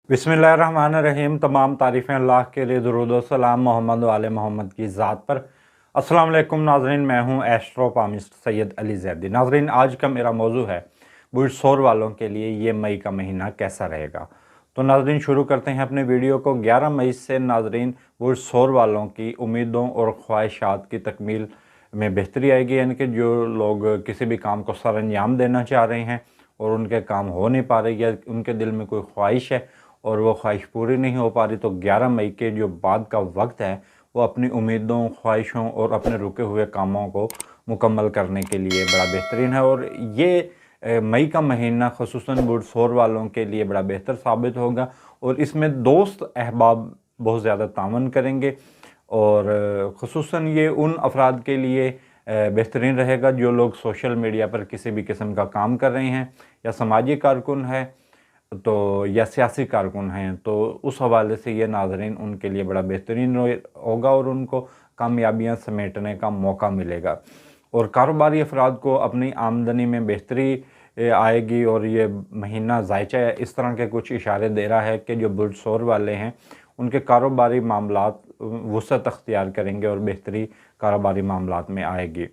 बिस्मिल्लाहिर्रहमानिर्रहीम। तमाम तारीफ़ें अल्लाह के लिए, दुरूद व सलाम मोहम्मद वाले मोहम्मद की ज़ात पर। अस्सलाम वालेकुम नाज़रीन, मैं हूँ एस्ट्रोपामिस्ट सैयद अली ज़ैदी। नाज़रीन, आज का मेरा मौजू है बुढ़ सौर वालों के लिए ये मई का महीना कैसा रहेगा। तो नाज़रीन, शुरू करते हैं अपने वीडियो को। 11 मई से नाज़रीन बुढ़ सौर वालों की उम्मीदों और ख्वाहिशात की तकमील में बेहतरी आएगी, यानी कि जो लोग किसी भी काम को सर अंजाम देना चाह रहे हैं और उनके काम हो नहीं पा रहे, या उनके दिल में कोई ख्वाहिश है और वो ख्वाहिश पूरी नहीं हो पा रही, तो 11 मई के जो बाद का वक्त है वो अपनी उम्मीदों, ख्वाहिशों और अपने रुके हुए कामों को मुकम्मल करने के लिए बड़ा बेहतरीन है। और ये मई का महीना ख़ुसूसन बुढ़ सौर वालों के लिए बड़ा बेहतर साबित होगा, और इसमें दोस्त अहबाब बहुत ज़्यादा तावन करेंगे। और ख़ुसूसन ये उन अफराद के लिए बेहतरीन रहेगा जो लोग सोशल मीडिया पर किसी भी किस्म का काम कर रहे हैं, या समाजी कारकुन है तो, या सियासी कारकुन हैं, तो उस हवाले से ये नाज़रीन उनके लिए बड़ा बेहतरीन होगा और उनको कामयाबियाँ समेटने का मौका मिलेगा। और कारोबारी अफराद को अपनी आमदनी में बेहतरी आएगी, और ये महीना ज़ायचा इस तरह के कुछ इशारे दे रहा है कि जो बुढ़ सौर वाले हैं उनके कारोबारी मामलात वुसअत अख्तियार करेंगे और बेहतरी कारोबारी मामलात में आएगी।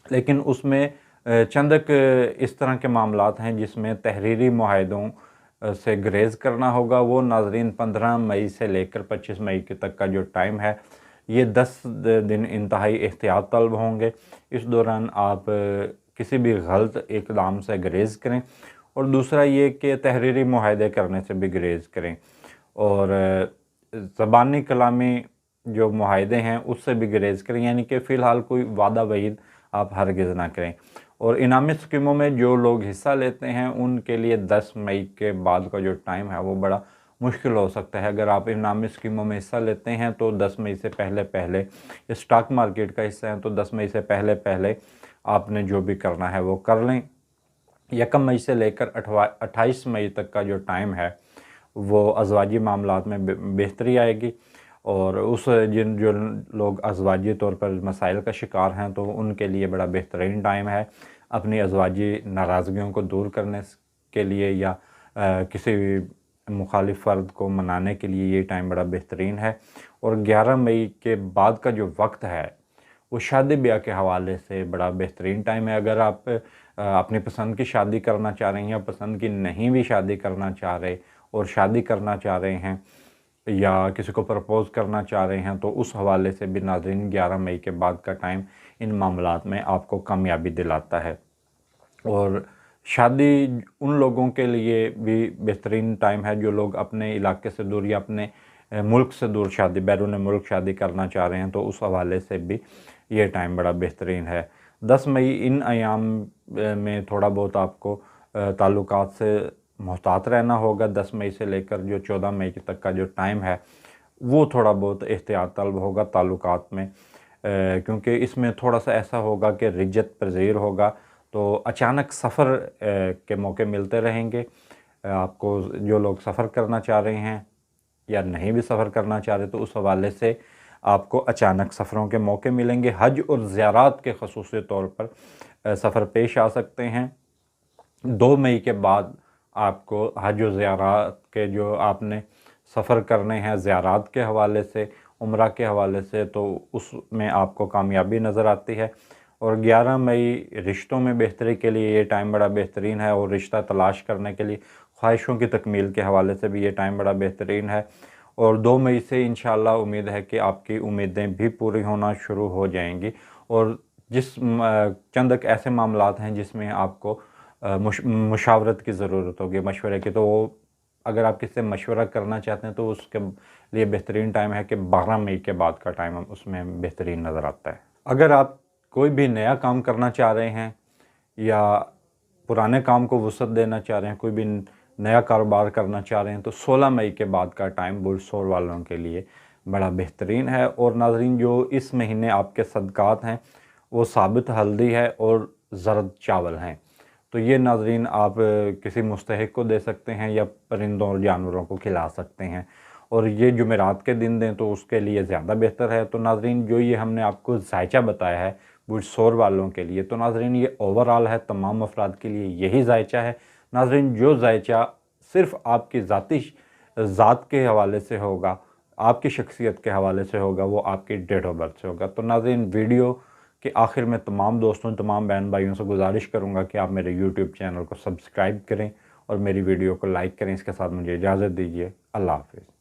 लेकिन उसमें चंद इस तरह के मामलात हैं जिसमें तहरीरी मुआहदों से ग्रेज़ करना होगा। वो नाज़रीन 15 मई से लेकर 25 मई के तक का जो टाइम है, ये 10 दिन इंतहाई एहतियात तलब होंगे। इस दौरान आप किसी भी गलत इक़दाम से ग्रेज़ करें, और दूसरा ये कि तहरीरी मुआहदे करने से भी ग्रेज़ करें, और ज़बानी कलामी जो मुआहदे हैं उससे भी ग्रेज़ करें, यानी कि फ़िलहाल कोई वादा वईद आप हरगिज़ ना करें। और इनामी स्कीमों में जो लोग हिस्सा लेते हैं उनके लिए 10 मई के बाद का जो टाइम है वो बड़ा मुश्किल हो सकता है। अगर आप इनामी स्कीमों में हिस्सा लेते हैं तो 10 मई से पहले पहले, स्टॉक मार्केट का हिस्सा है तो 10 मई से पहले पहले आपने जो भी करना है वो कर लें। 1 मई से लेकर 28 मई तक का जो टाइम है वो अज़वाजी मामलात में बेहतरी आएगी, और उस जो लोग अज़वाजी तौर पर मसाइल का शिकार हैं तो उनके लिए बड़ा बेहतरीन टाइम है अपनी अज़वाजी नाराज़गियों को दूर करने के लिए, या किसी मुखालिफ फ़र्द को मनाने के लिए ये टाइम बड़ा बेहतरीन है। और 11 मई के बाद का जो वक्त है वो शादी ब्याह के हवाले से बड़ा बेहतरीन टाइम है। अगर आप अपनी पसंद की शादी करना चाह रहे हैं, या पसंद की नहीं भी शादी करना चाह रहे और शादी करना चाह रहे हैं, या किसी को प्रपोज़ करना चाह रहे हैं, तो उस हवाले से भी नाज़रीन 11 मई के बाद का टाइम इन मामलात में आपको कामयाबी दिलाता है। और शादी उन लोगों के लिए भी बेहतरीन टाइम है जो लोग अपने इलाके से दूर या अपने मुल्क से दूर शादी, बैरून मुल्क शादी करना चाह रहे हैं, तो उस हवाले से भी ये टाइम बड़ा बेहतरीन है। 10 मई इन अयाम में थोड़ा बहुत आपको ताल्लुकात से मोहतात रहना होगा। 10 मई से लेकर जो 14 मई तक का जो टाइम है वो थोड़ा बहुत एहतियात तलब होगा ताल्लुकात में, क्योंकि इसमें थोड़ा सा ऐसा होगा कि रिज्जत पज़ीर होगा, तो अचानक सफ़र के मौके मिलते रहेंगे आपको। जो लोग सफ़र करना चाह रहे हैं या नहीं भी सफ़र करना चाह रहे, तो उस हवाले से आपको अचानक सफ़रों के मौके मिलेंगे। हज और ज़ियारत के ख़ुसूसी तौर पर सफ़र पेश आ सकते हैं। 2 मई के बाद आपको हज और ज़ियारत के जो आपने सफ़र करने हैं ज़ियारत के हवाले से, उम्रा के हवाले से, तो उसमें आपको कामयाबी नज़र आती है। और 11 मई रिश्तों में बेहतरी के लिए ये टाइम बड़ा बेहतरीन है, और रिश्ता तलाश करने के लिए, ख्वाहिशों की तकमील के हवाले से भी ये टाइम बड़ा बेहतरीन है। और 2 मई से इंशाअल्लाह उम्मीद है कि आपकी उम्मीदें भी पूरी होना शुरू हो जाएंगी। और चंद एक ऐसे मामलात हैं जिसमें आपको मुशावरत की ज़रूरत होगी, मशवरे की, तो अगर आप किसी से मशवरा करना चाहते हैं तो उसके लिए बेहतरीन टाइम है कि 12 मई के बाद का टाइम उसमें बेहतरीन नज़र आता है। अगर आप कोई भी नया काम करना चाह रहे हैं या पुराने काम को वुसअत देना चाह रहे हैं, कोई भी नया कारोबार करना चाह रहे हैं, तो 16 मई के बाद का टाइम बुढ़ सौर वालों के लिए बड़ा बेहतरीन है। और नाज़रीन, जो इस महीने आपके सदक़ात हैं वो साबित हल्दी है और ज़र्द चावल हैं, तो ये नाज़रीन आप किसी मुस्तहिक को दे सकते हैं या परिंदों और जानवरों को खिला सकते हैं। और ये जुमेरात के दिन दें तो उसके लिए ज़्यादा बेहतर है। तो नाज़रीन, जो ये हमने आपको ज़ायचा बताया है बुढ़ सौर वालों के लिए, तो नाज़रीन ये ओवरऑल है, तमाम अफराद के लिए यही ज़ायचा है। नाज़रीन, जो ज़ायचा सिर्फ़ आपकी ज़ाती ذات کے حوالے سے ہوگا، آپ کی شخصیت کے حوالے سے ہوگا، وہ آپ کی ڈیٹ آف برتھ سے ہوگا۔ تو ناظرین، ویڈیو کے آخر میں تمام دوستوں، تمام بہن بھائیوں سے گزارش کروں گا کہ آپ میرے یوٹیوب چینل کو سبسکرائب کریں اور میری ویڈیو کو لائک کریں۔ اس کے ساتھ مجھے اجازت دیجیے، اللہ حافظ۔